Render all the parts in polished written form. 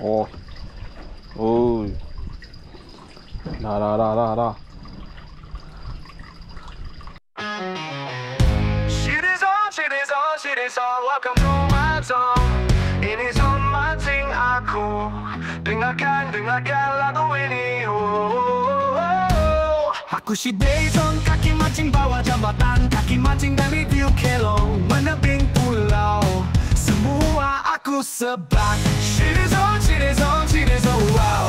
Oh. Oh. Dah. Shit is on, welcome to my zone. Ini zone mancing aku. Dengarkan lagu ini. Aku Shide Zone, kaki mancing bawah jambatan, kaki mancing dari view kelong, menebing pulau. Semua aku sebat. Shide Zone, wow.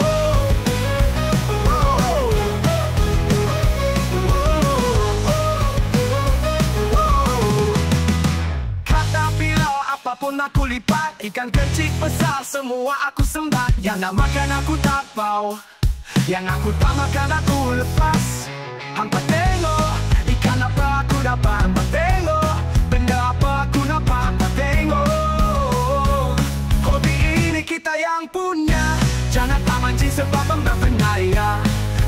Apapun aku lipat, ikan kecil besar semua aku sembat. Yang nak makan aku tak bau, yang aku tak makan aku lepas. Hampa tengok, ikan apa aku dapat. Hampa tengok, benda apa aku nampak. Hampa tengok, hobi ini kita yang punya. Jangan tak mancing sebab berbahaya.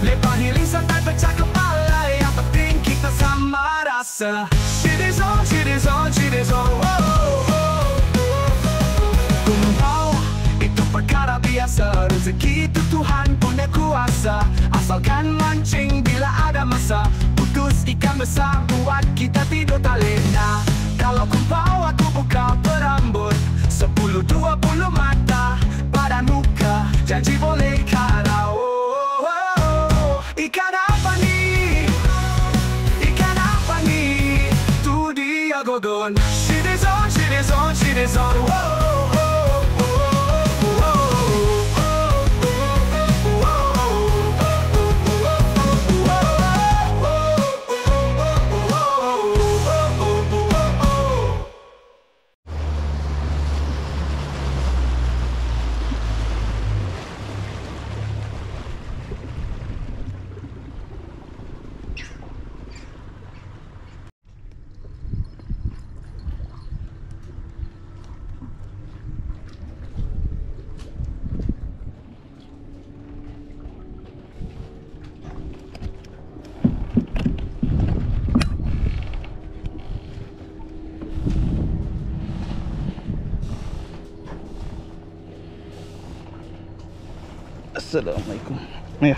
Lepas healing santai pecah kepala. Yang penting kita sama rasa. Shide Zone, oh. Perkara biasa, rezeki itu Tuhan punya kuasa. Asalkan mancing bila ada masa. Putus ikan besar buat kita tidur tak lena. Kalau kumpau aku buka berambut 10-20 mata pada muka. Janji boleh karau. Ikan apa ni? Ikan apa ni? Tu dia godon. Shide Zone, wow. Assalamualaikum. Ya.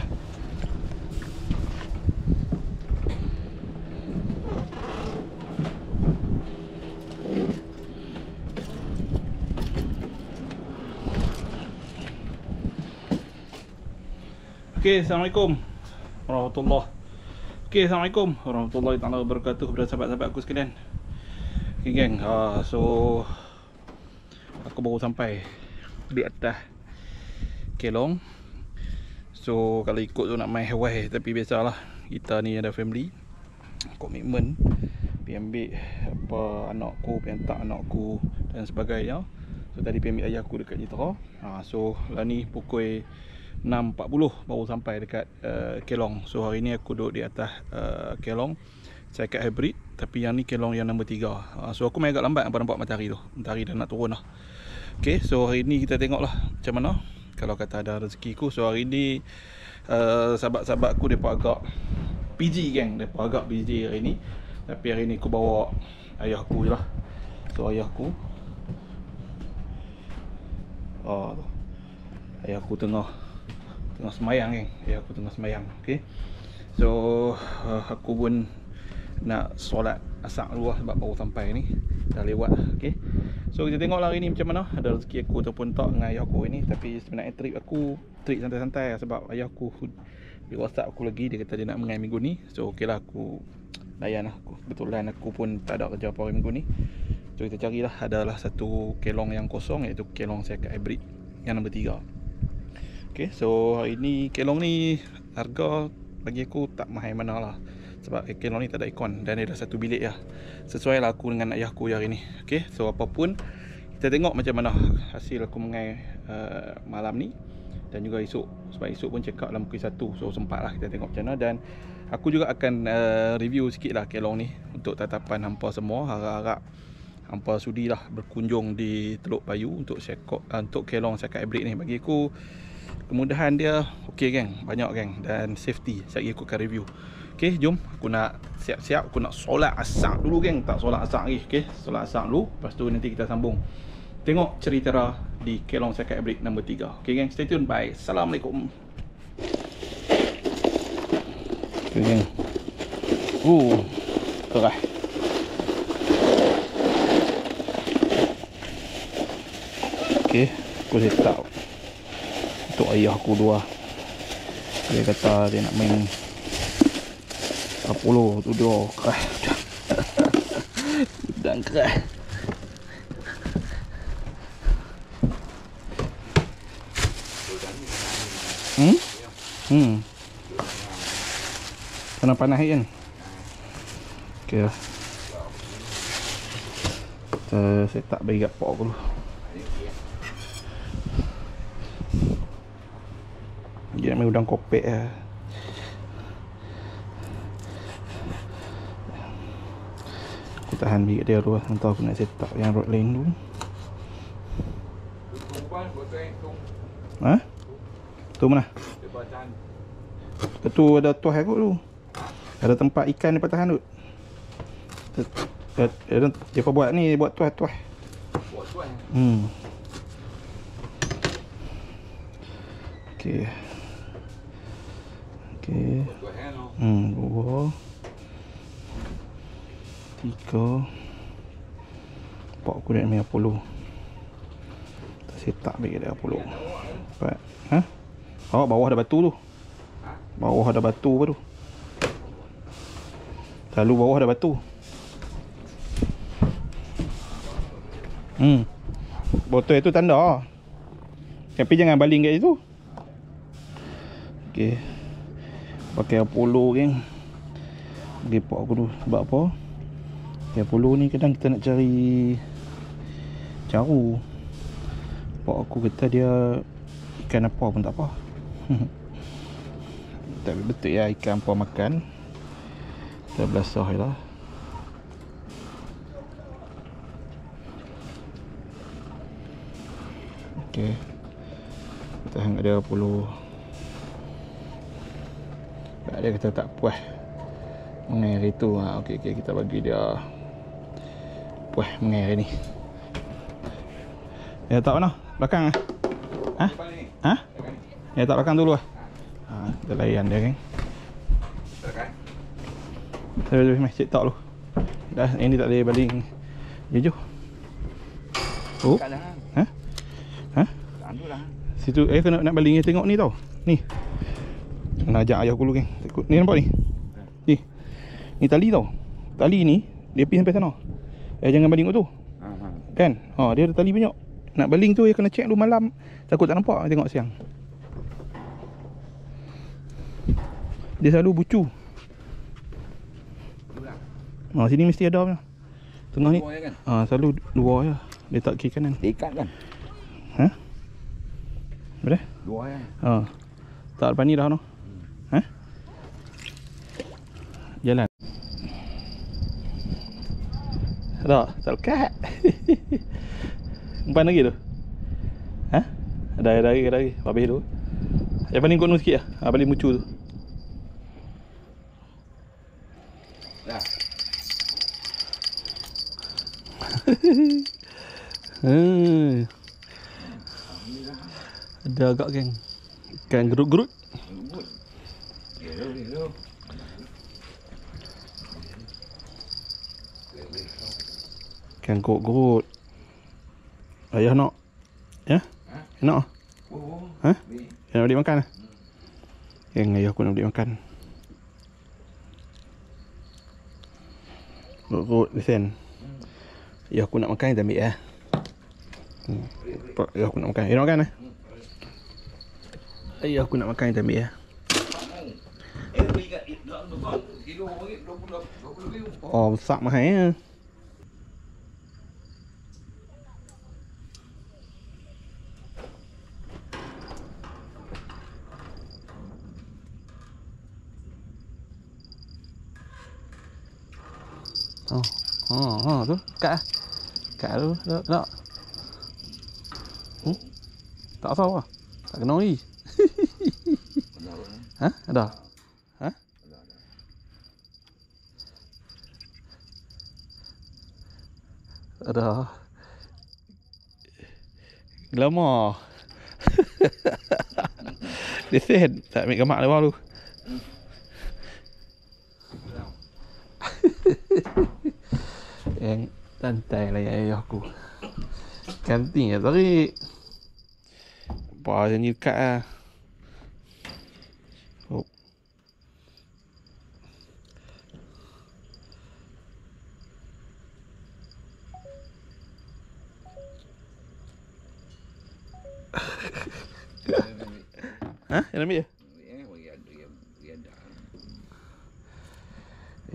Okey, Assalamualaikum warahmatullahi taala wabarakatuh kepada sahabat-sahabat aku sekalian. Okey geng, so aku baru sampai di atas kelong. So kalau ikut tu nak main Hawaii, tapi biasalah kita ni ada family, komitmen, pergi ambil apa anakku, pergi hantar anakku dan sebagainya. So tadi pergi ambil ayahku dekat Jitra. So lah ni pukul 6.40 baru sampai dekat kelong. So hari ni aku duduk di atas kelong Cycat hybrid, tapi yang ni kelong yang nombor 3. So aku main agak lambat nampak matahari tu. Matahari dah nak turun dah. Okay, so hari ni kita tengok lah macam mana kalau kata ada rezeki ku. So hari ni sahabat-sahabat aku mereka agak PG geng, mereka agak PG hari ni. Tapi hari ni aku bawa ayahku je lah. So ayahku tu. Ayahku tengah semayang geng. Ayahku tengah semayang. Okay, so aku pun nak solat asar dulu lah, sebab baru sampai ni, dah lewat. Okay, so kita tengok lah hari ni macam mana, ada rezeki aku ataupun tak dengan ayahku ini. Tapi sebenarnya trip santai-santai lah, sebab ayahku di WhatsApp aku lagi, dia kata dia nak mengai minggu ni. So ok lah, aku layan lah. Kebetulan aku pun tak ada kerja apa hari minggu ni. So kita carilah, adalah satu kelong yang kosong, iaitu kelong Cycat hybrid yang nombor 3. Ok, so hari ni kelong ni harga bagi aku tak mahal mana lah, sebab kelong ni tak ada aircon dan dia dah satu bilik lah. Sesuai lah aku dengan ayahku hari ni. Ok, so apapun kita tengok macam mana hasil aku mengai malam ni dan juga esok, sebab esok pun check out dalam pukul 1. So sempat lah kita tengok macam mana. Dan aku juga akan review sikit lah kelong ni untuk tatapan hampa semua. Harap-harap hampa sudilah berkunjung di Teluk Bayu untuk kelong Cycat hybrid ni. Bagi aku kemudahan dia okey geng, banyak geng, dan safety. Sekejap aku akan review. Okey, jom aku nak siap-siap, aku nak solat asar dulu geng. Tak solat asar lagi. Okey, solat asar dulu, lepas tu nanti kita sambung tengok cerita di Kelong Circuit Break nombor 3. Okay geng, stay tune. Bye. Assalamualaikum. Okay geng. Kerah. Okay, aku letak untuk ayah aku dua. Dia kata dia nak main Apollo tu dia kerah. Dan kerah. Panas-panas kan. Okay lah. Saya tak bagi kat pok dulu. Dia nak main udang kopek lah. Aku tahan bagi kat dia dulu lah. Entah aku nak set up yang rod lain dulu. Ha? Tu mana? Tu ada tuah aku dulu. Ada tempat ikan di patahan tu. Dia kau buat ni, buat tuah. Buat tuah. Okey. Dua. Tiga. Pak aku nak main Apollo. Tak setak bagi dia Apollo. Empat. Ha? Oh, bawah ada batu tu. Bawah ada batu apa tu? Selalu bawah ada batu. Botol itu tanda. Tapi jangan baling kat situ. Okey. Pakai Apollo geng. Bagi pak aku dulu. Sebab apa? Pakai Apollo ni kadang kita nak cari caru. Pak aku kata dia ikan apa pun tak apa. Tapi betul ya, ikan apa makan. Kita belasah je lah. Okey. Kita hang ada Apollo. Dia kata tak puas mengair itu. Okey, kita bagi dia puas mengair ni. Ya tak mana? Belakang ah. Ha? Ya tak belakang dulu ah. Kita layan dia kan. Belakang. Masjid tak dulu. Dah ini tak boleh baling. Jujur. Oh. Ha? Ha? Situ kena nak baling tengok ni tau. Ni. Nak ajak ayah aku dulu geng. Ni nampak ni? Ni tali tau. Tali ni dia pergi sampai sana. Jangan baling kat tu. Kan? Dia ada tali banyak. Nak baling tu kena check dulu malam. Takut tak nampak tengok siang. Dia selalu bucu. Sini mesti ada punya. Tengah ni. Selalu dua je. Dia tak kiri kanan. Ikat kan? Ha? Boleh? Dua je. Tak depan ni dah no. Ha? Jalan. Tak lekat. Umpan lagi tu. Ha? Ada lagi. Habis tu. Yang paling kono sikit lah. Paling mucu tu. Dah. Ada agak geng. Ikan gerut-gerut. Ikan gerut-gerut. Ayah nak? Ya? Nak? Ha? Nak beli makan lah? Yang ayah aku nak beli makan. Gerut-gerut lesen. Ayah aku nak makan, kita ambil lah. Ayah aku nak makan. Ayah nak makan lah? Ayah aku nak makan, kita ambil lah. Besar mahal ya. Tu kat tu tak. Tak tahu ah. Tak kena lagi. Ha? Ada. Ha? Ada. Lama. Lesen. Tak ambil gambar lewat tu. Yang santai lah ayah aku. Kanting lah tarik. Apa macam ni dekat lah. Oh. Hah? Yang ambil je?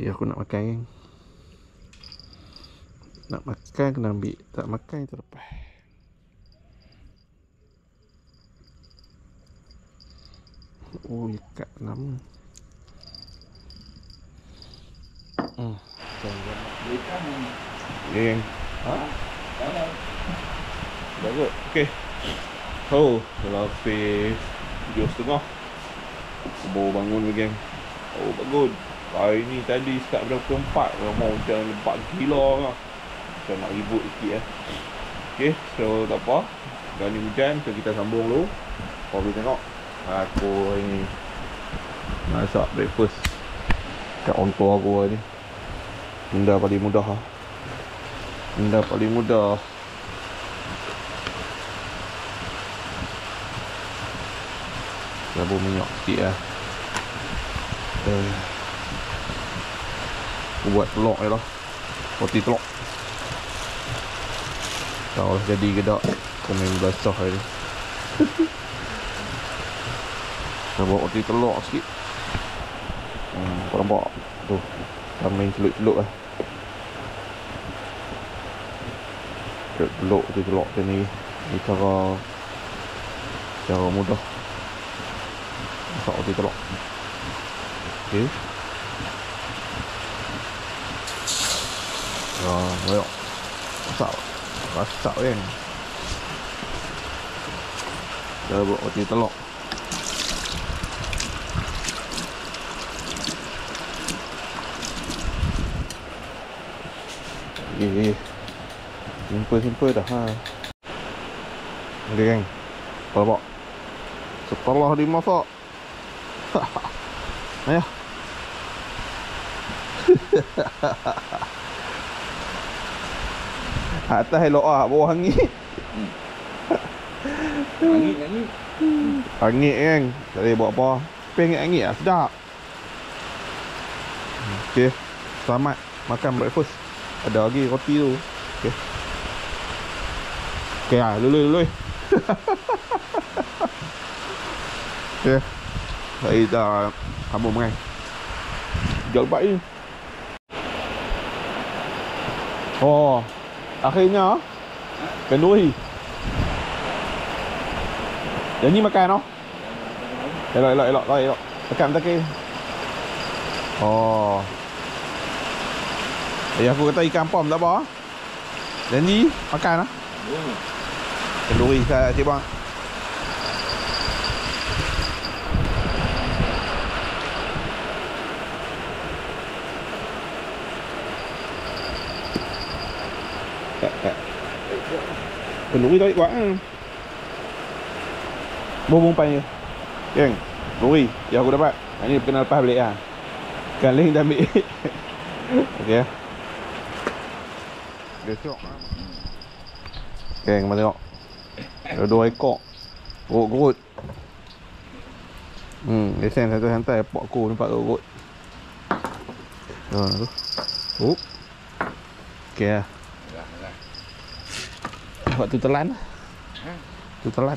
Ya aku nak makan kan. Nak makan kena ambil. Tak makan terlepas. Oh ikat nama. Geng. Ha? Dah kot. Okey. Oh, dah habis 7.30. Baru bangun ke geng. Oh bagus. Hari ni tadi start pada pukul 4. Mau macam lebat gila lah. Macam nak ribut sikit lah. Okay, so tak apa. Dah ni hujan, so kita sambung dulu. Kau boleh tengok aku hari ni masak breakfast kat orang tua aku hari ni. Benda paling mudah lah. Benda paling mudah. Labur minyak sikit lah. Aku buat telur je lah. Roti telur. Tahu lah jadi ke tak. Aku main basah hari ni. Kita buat roti telur sikit. Kau nampak tu. Kita main celup-celup lah. Celup tu telur macam ni. Ni cara mudah masak roti telur. Okay. Ayo. Masak kan. Kita buat roti telur. Simple dah ha. Okay geng. Nampak. Setelah dimasak. Ayah. Atas elok ah, bawah hangit. Hangit kan. Tak boleh buat apa. Tapi hangit lah, sedap. Okay. Selamat makan breakfast. Ada lagi roti tu. Okay. Okay lah, lului. Okay. Saya dah sambung makan. Jual lebat ni. Oh, akhirnya kenduri. Yang ni makan oh. Elok. Tekan. Oh. Aku kata ikan pom tak apa. Dan ni makan ah. Kenduri saya cik bang. Kenduri tarik kuat kan. Bung pan je. Geng, kenduri yang aku dapat. Ini kena lepas balik lah. Kan lain dah ambil. Okey. Besok. Geng, mana tengok. Ada 2 ekor. Gerut. Lesen satu santai pok aku nampak gerut. Tu. Okey lah. Buat tu telan. Tu telan.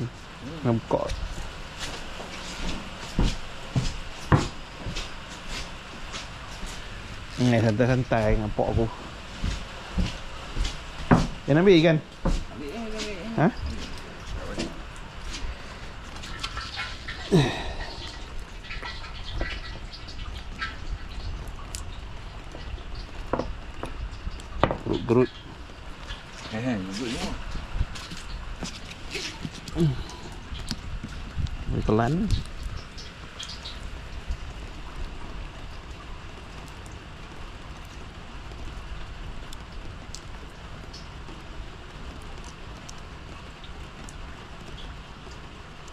Nak buka. Ni santai-santai dengan pok aku. Yang ambil ikan? Ambil. Ha? Gerut. Gerut ni. Telan.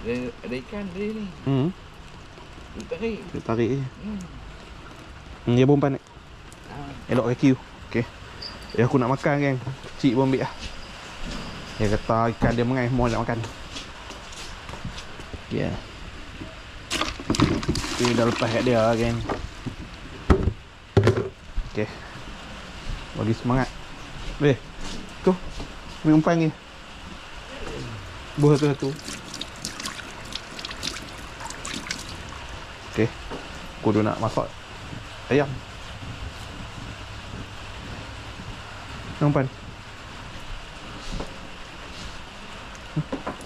Ada ikan dia ni. Dia tarik. Dia tarik je. Dia pun pandai. Elok kaki tu. Okey. Aku nak makan kan. Cik pun ambil lah. Dia kata ikan dia mengai, mau nak makan. Ya. Yeah. Dia dah lepas kat dia kan. Okey. Bagi semangat. Weh. Tu. Ambil umpan ni. Buah satu-satu. Okey. Aku dah nak masak ayam. Umpan.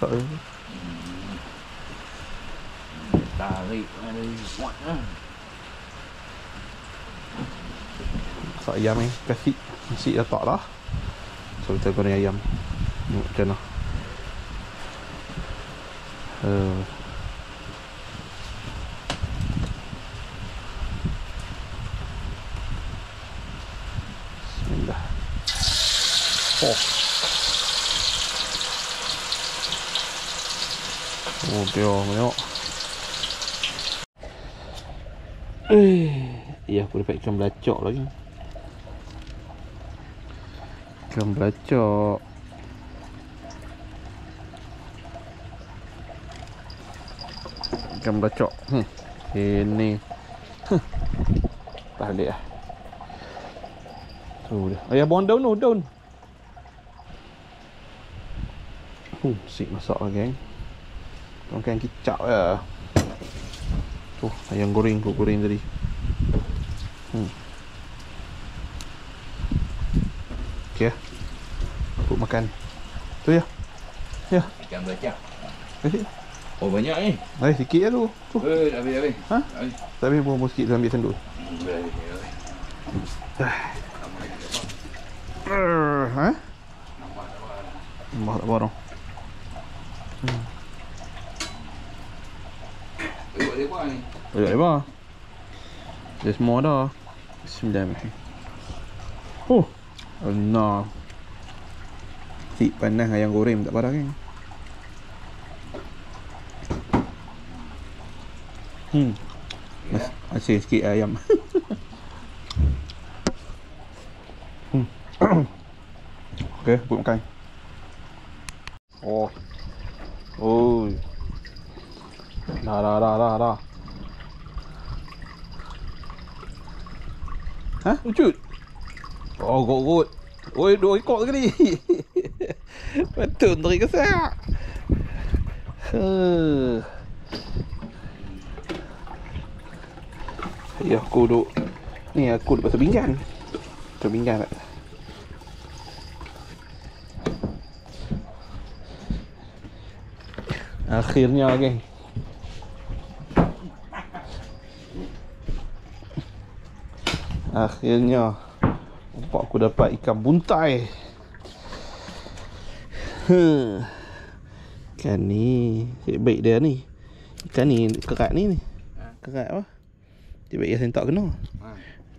Tak ada. Tarik ada kuat lah. Masak ayam ni. Kasih nasi dah tak lah. So kita goreng ayam. Tengok macam mana. Bismillah. Oh dia tengok. Ya aku dapat ikan belacok lagi. Ikan belacok. Ikan belacok. Ini. Balik lah. Tu dia. Ayah buang daun tu, daun. Sik masak lah geng. Makan kicap lah. Tu ayam goreng, aku goreng tadi. Okey lah. Aku makan. Tu ya. Ya. Ikan belacak. Kasih. Oh banyak ni. Sikit lah tu. Tu. Habis. Ha? Tak habis buang sikit, ambil sendul. Ha? Nampak tak barang. Lebar ni. Lebar. Dia semua dah. Bismillahirrahmanirrahim. Allah. Cik panas ayam goreng tak parah kan? Masih sikit ayam. Okey, buat makan. Oh. Dah. Hah? Wujud? Oh, gut. Oi, 2 ekor sekali. Betul, tarik kesak. Ya, aku duduk. Ni aku duduk pasal pinggan. Pasal pinggan tak? Akhirnya geng. Akhirnya nampak aku dapat ikan buntai. Ikan ni baik dia ni. Ikan ni kerat ni. Kerat apa? Dia baik sentak kena.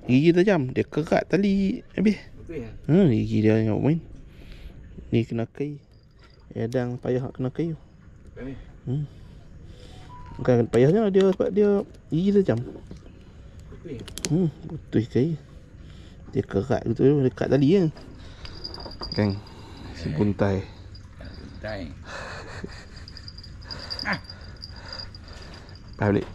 Gigi tajam, dia kerat tali habis. Betul ya? Gigi dia tengok main. Ni kena kayu. Edang payah kena kayu. Bukan payahnya dia sebab dia gigi tajam. Betul kayu. Dia kerat gitu, dekat tali kan. Kan si buntai. Buntai. Balik.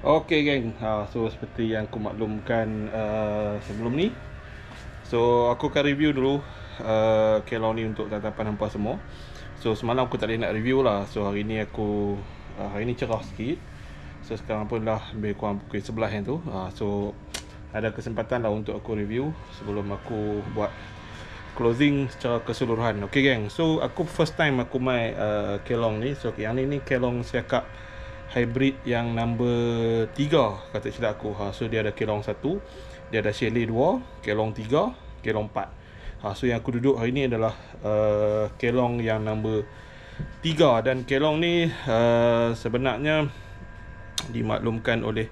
Okey geng. So seperti yang aku maklumkan sebelum ni. So aku akan review dulu kelong ni untuk tatapan hampa semua. So semalam aku tak boleh nak review lah. So hari ni aku hari ni cerah sikit. So sekarang pun dah lebih kurang pukul 11 yang tu. So ada kesempatan lah untuk aku review sebelum aku buat closing secara keseluruhan. Okey geng. So aku first time aku main kelong ni. So yang ni kelong siakap hybrid yang number 3 kata silap aku. So dia ada kelong 1, dia ada chalet 2, kelong 3, kelong 4. So yang aku duduk hari ni adalah kelong yang number 3. Dan kelong ni sebenarnya dimaklumkan oleh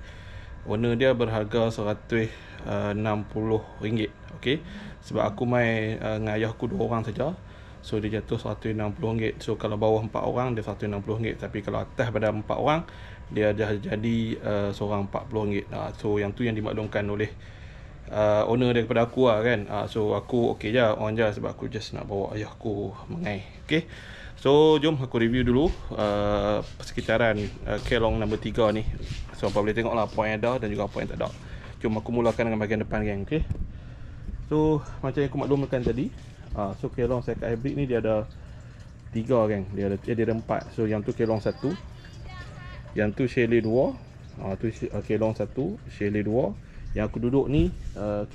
owner dia berharga RM160. Okay. Sebab aku main dengan ayah aku 2 orang saja. So dia jatuh RM160. So kalau bawah 4 orang dia RM160. Tapi kalau atas pada 4 orang dia dah jadi seorang RM40. So yang tu yang dimaklumkan oleh owner daripada aku lah kan. So aku okey je, on je, sebab aku just nak bawa ayah aku mengai. Okay, so jom aku review dulu persekitaran kelong nombor 3 ni. So apa boleh tengok lah apa yang ada dan juga apa yang tak ada. Jom aku mulakan dengan bahagian depan geng. Okay, so macam yang aku maklumkan tadi, so kelong sekat hybrid ni dia ada 3 geng. Dia ada 4. So yang tu kelong 1, yang tu Chalet 2, tu kelong 1, Chalet 2. Yang aku duduk ni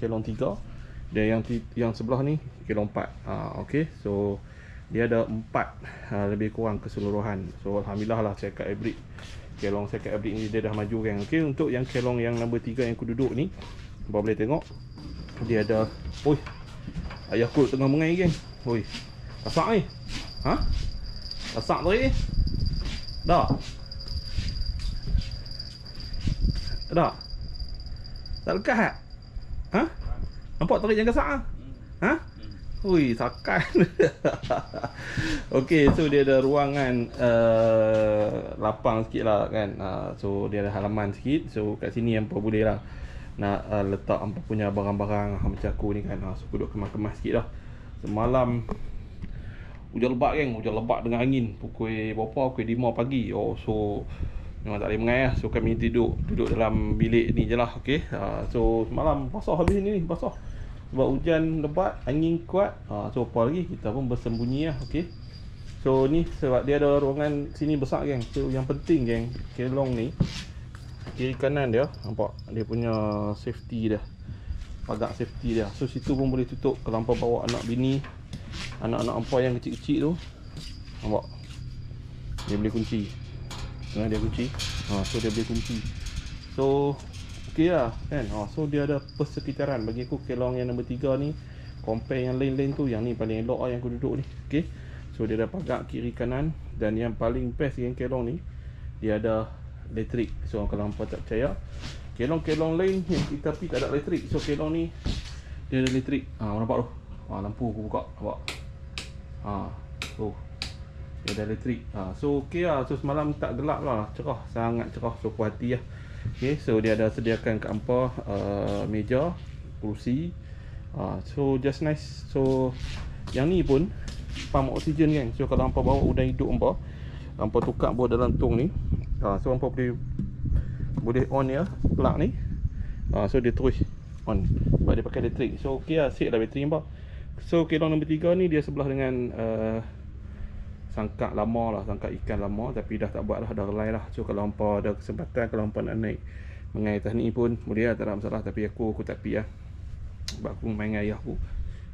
kelong 3. Dan yang sebelah ni kelong 4. Okay, so dia ada 4 lebih kurang keseluruhan. So alhamdulillah lah sekat hybrid. Kelong sekat hybrid ni dia dah maju geng. Okay, untuk yang kelong yang nombor 3 yang aku duduk ni, apa boleh tengok dia ada, oi, ayah aku tengah mengai geng. Oi, rasak ni. Ha? Rasak tadi. Dah. Dah. Tak lekat tak? Ha? Nampak tarik yang gasak ah? Ha? Ui, sakan. Okey, so dia ada ruangan lapang sikit lah kan. So dia ada halaman sikit. So kat sini hampa boleh lah nak letak hampa punya barang-barang macam aku ni kan. So aku duduk kemas-kemas sikit lah. Semalam hujan lebat geng, hujan lebat dengan angin. Pukul berapa? Pukul 5 pagi. So memang tak boleh mengai lah. So kami duduk dalam bilik ni je lah. Okay, so semalam basah habis ni basah. Sebab hujan lebat, angin kuat. So apa lagi, kita pun bersembunyi lah. Okay, so ni sebab dia ada ruangan sini besar geng. So yang penting geng, kelong ni kiri kanan dia, nampak dia punya safety dia, pagar safety dia. So situ pun boleh tutup. Kalau hampa bawa anak bini, anak-anak hampa yang kecil-kecil tu, nampak dia boleh kunci. Dia kunci. So dia boleh kunci. So okey lah kan. So dia ada persekitaran. Bagi aku kelong yang nombor 3 ni compare yang lain-lain tu, yang ni paling elok lah yang aku duduk ni. Okey, so dia ada pagar kiri kanan. Dan yang paling best yang kelong ni, dia ada elektrik. So kalau hampa tak percaya, kelong-kelong lain yang tapi tak ada elektrik. So kelong ni dia ada elektrik. Nampak tu? Lampu aku buka, nampak? So dia ada elektrik. So okey lah. So semalam tak gelap lah, cerah, sangat cerah. So puas hati lah. Okay, so dia ada sediakan kat hampa meja, kursi. So just nice. So yang ni pun pump oksigen kan. So kalau hampa bawa udang hidup hampa tukar bawah dalam tong ni. So hampa boleh on ya plug ni. So dia terus on sebab dia pakai elektrik. So okey lah, set lah bateri hampa. So kelong nombor 3 ni dia sebelah dengan sangkak lama lah, sangkak ikan lama, tapi dah tak buat lah, dah relai lah. So kalau hampa ada kesempatan, kalau hampa nak naik mengai atas ni pun boleh lah, tak ada masalah. Tapi aku tak pi lah, sebab aku main dengan ayah aku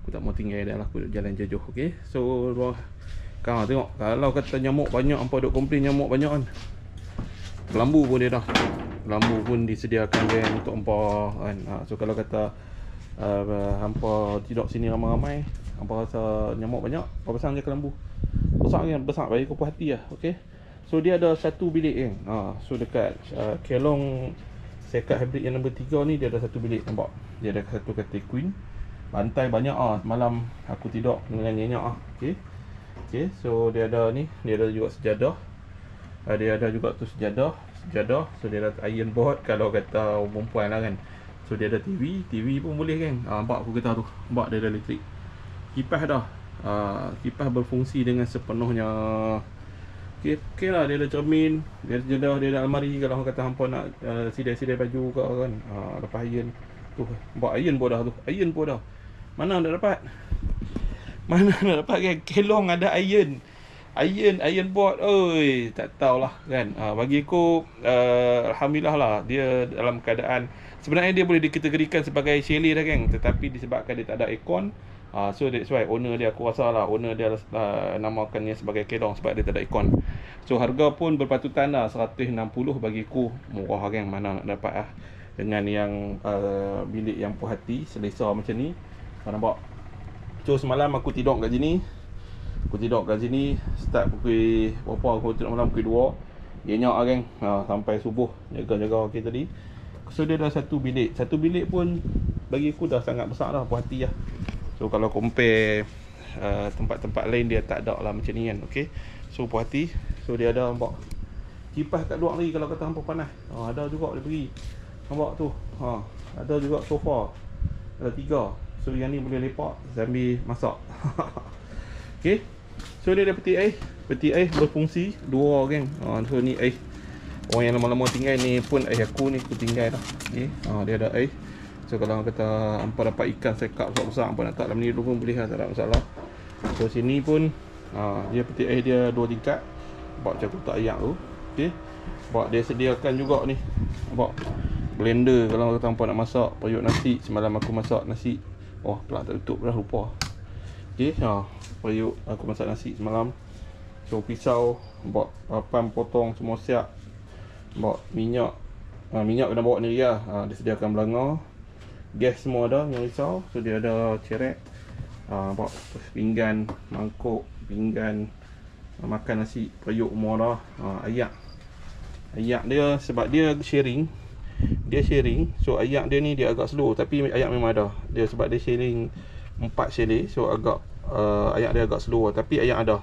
tak mau tinggal dia lah, aku jalan jauh. Okay, so kau tengok, kalau kata nyamuk banyak, hampa duk komplain nyamuk banyak kan, kelambu pun dia dah, kelambu pun disediakan dia untuk hampa kan. So kalau kata hampa tidur sini ramai-ramai, hampa rasa nyamuk banyak, hampa pasang je kelambu. Besar kan, besar, bagi aku puas hati lah. Okay, so dia ada satu bilik kan. So dekat kelong sekat hybrid yang nombor 3 ni, dia ada satu bilik, nampak? Dia ada satu katil queen. Bantai banyak malam aku tidur dengan nyenyak Okay, so dia ada ni, dia ada juga sejadah. Dia ada juga tu sejadah. So dia ada iron board kalau kata perempuan lah kan. So dia ada TV pun boleh kan. Nampak aku kata tu, nampak dia ada elektrik. Kipas dah. Kipas berfungsi dengan sepenuhnya. Okay lah, dia ada cermin, dia ada jendah, dia ada almari. Kalau orang kata hampa nak sidai-sidai baju ke kan, lepas iron tu, nampak iron pun dah tu, iron pun dah. Mana nak dapat? Mana nak dapat kan? Kelong ada iron board. Oi, tak tahulah kan. Bagi aku alhamdulillah lah, dia dalam keadaan sebenarnya dia boleh dikategorikan sebagai chalet dah kan, tetapi disebabkan dia tak ada aircon. So that's why owner dia, aku rasa lah owner dia namakannya sebagai kelong sebab dia tak ada aircon. So harga pun berpatutan lah, 160 bagi aku murah kan. Mana nak dapat lah dengan yang bilik yang puas hati, selesa macam ni. Nampak? So semalam aku tidur kat sini. Start pukul berapa, aku tidur malam pukul 2. Nyenyak lah kan, sampai subuh jaga-jaga okay tadi. So dia dah satu bilik pun bagi aku dah sangat besar dah, puas hati lah. So kalau compare tempat-tempat lain dia tak ada lah macam ni kan. Okey. So puas hati. So dia ada nampak kipas kat luar lagi kalau kata hampa panas. Ada juga dia beri. Nampak tu. Ada juga sofa. Ada 3. So yang ni boleh lepak sambil masak. Okey. So dia ada peti air. Peti air berfungsi 2 geng. So ni air. Orang yang lama-lama tinggal ni pun air aku ni aku tinggal dah. Okey. Dia ada air. So kalau kata hampa dapat ikan sekap besar-besar, hampa nak tak dalam ni dulu pun boleh lah, tak ada masalah. So sini pun dia peti air dia 2 tingkat. Nampak macam kotak ayak tu. Okey. Nampak dia sediakan juga ni. Nampak blender kalau kata hampa nak masak periuk nasi. Semalam aku masak nasi. Pelak tak tutup dah, lupa. Okey. Periuk aku masak nasi semalam. So pisau, nampak papan potong semua siap. Nampak minyak. Minyak kena bawa ni lah. Dia sediakan belanga. Gas semua ada, jangan risau. So dia ada cerek. Nampak pinggan, mangkuk, pinggan, makan nasi, periuk semua dah. Ayak. Ayak dia sebab dia sharing. Dia sharing. So ayak dia ni dia agak slow, tapi ayak memang ada. Dia sebab dia sharing 4 chalet. So agak ayak dia agak slow, tapi ayak ada.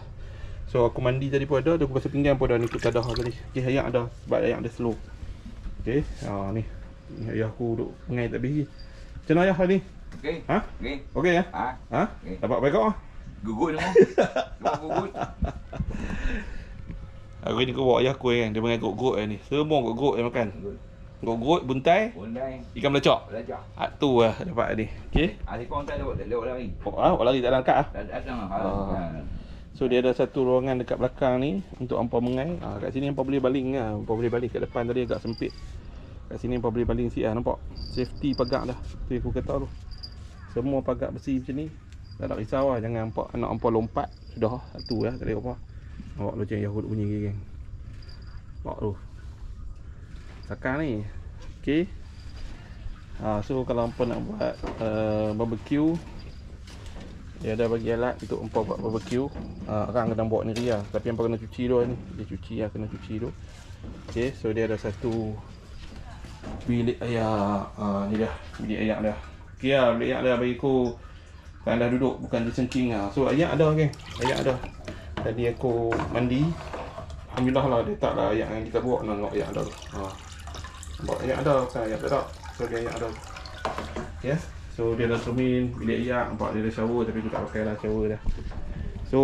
So aku mandi tadi pun ada, aku basuh pinggan pun ada ni, aku tak ada tadi. Okey, ayak ada sebab ayak dia slow. Okey, ni ayah aku duduk pengai tak habis lagi. Macam mana ayah hari ni? Okey. Okey. Okey ya? Okey. Dapat baik kau? Gugut semua. Gugut. Hari ni aku bawa ayah aku kan, dia makan gok-gok ni. Semua gok-gok dia makan. Gok-gok, buntai, ikan belecak. Tu lah dapat ni. Okey. Adik kau tak lewat lari. Awak lari tak ada angkat ah. Datang. So dia ada satu ruangan dekat belakang ni untuk hampa mengai. Kat sini hampa boleh baling lah. Hampa boleh baling kat depan tadi agak sempit. Kat sini hampa boleh baling sikit lah, nampak? Safety pagar dah. Tu aku kata tu. Semua pagar besi macam ni. Tak ada risau lah, jangan hampa anak hampa lompat. Sudah satu lah, tak ada apa. Nampak macam yang aku bunyi geng. Nampak tu. Sakar ni. Okey. So kalau hampa nak buat barbecue, dia ada bagi alat untuk hampa buat barbecue. Orang kena bawa ni ria, tapi hampa kena cuci dulu ni. Dia cuci lah, kena cuci dulu. Okey, so dia ada satu bilik ayak. Ni dah bilik ayak dah. Okey lah, bilik ayak dah bagi aku. Kan dah duduk, bukan dia cengking lah. So ayak ada geng, ayak ada. Tadi aku mandi, alhamdulillah lah dia tak lah ayak yang kita bawa. Nampak ayak ada tu. Nampak ayak ada, bukan ayak tak ada. So dia ayak ada. Yes. So dia ada cermin, bilik ayak. Nampak dia ada shower, tapi aku tak pakai lah shower dah. So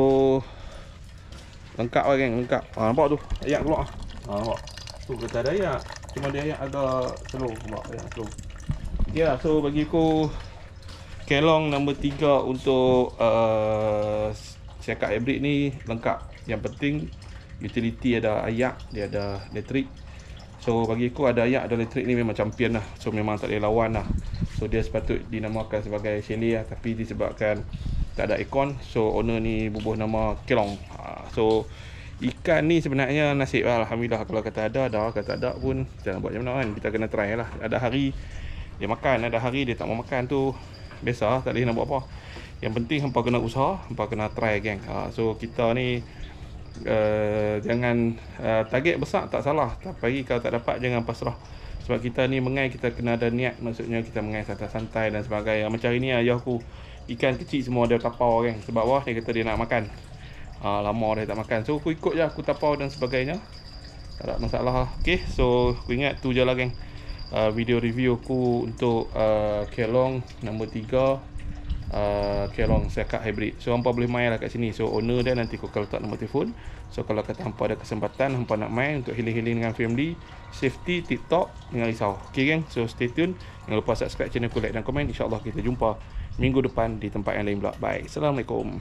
lengkap lah geng, lengkap. Nampak tu, ayak keluar. Nampak. Tu kata ada ayak, cuma dia ayak agak slow. Nampak ayak slow. Okay lah, so bagi aku Kelong nombor 3 untuk siakap hybrid ni lengkap. Yang penting utility ada ayak, dia ada elektrik. So bagi aku ada ayak, ada elektrik ni memang champion lah. So memang tak boleh lawan lah. So dia sepatut dinamakan sebagai chalet lah, tapi disebabkan tak ada aircon, so owner ni bubuh nama Kelong. So ikan ni sebenarnya nasib lah, alhamdulillah. Kalau kata ada, kata tak ada pun kita nak buat macam mana kan. Kita kena try lah. Ada hari dia makan, ada hari dia tak mau makan, tu biasa, tak boleh nak buat apa. Yang penting hampa kena usaha, hampa kena try geng. So kita ni jangan target besar tak salah, tapi kalau tak dapat jangan pasrah. Sebab kita ni mengai, kita kena ada niat. Maksudnya kita mengai santai-santai dan sebagainya. Macam hari ni ayah aku ikan kecil semua dia tapau geng. Sebab wah dia kata dia nak makan. Lama dia tak makan. So aku ikut je, aku tapau dan sebagainya. Tak ada masalah. Okay, so aku ingat tu je lah geng. Video review aku untuk Kelong nombor 3, Kelong siakap hybrid. So hampa boleh main lah kat sini. So owner dia nanti aku letak nombor telefon. So kalau kata hampa ada kesempatan, hampa nak main untuk healing-healing dengan family, safety, TikTok, jangan risau. Okay geng, so stay tune. Jangan lupa subscribe channel aku, like dan komen. InsyaAllah kita jumpa minggu depan di tempat yang lain pula. Bye. Assalamualaikum.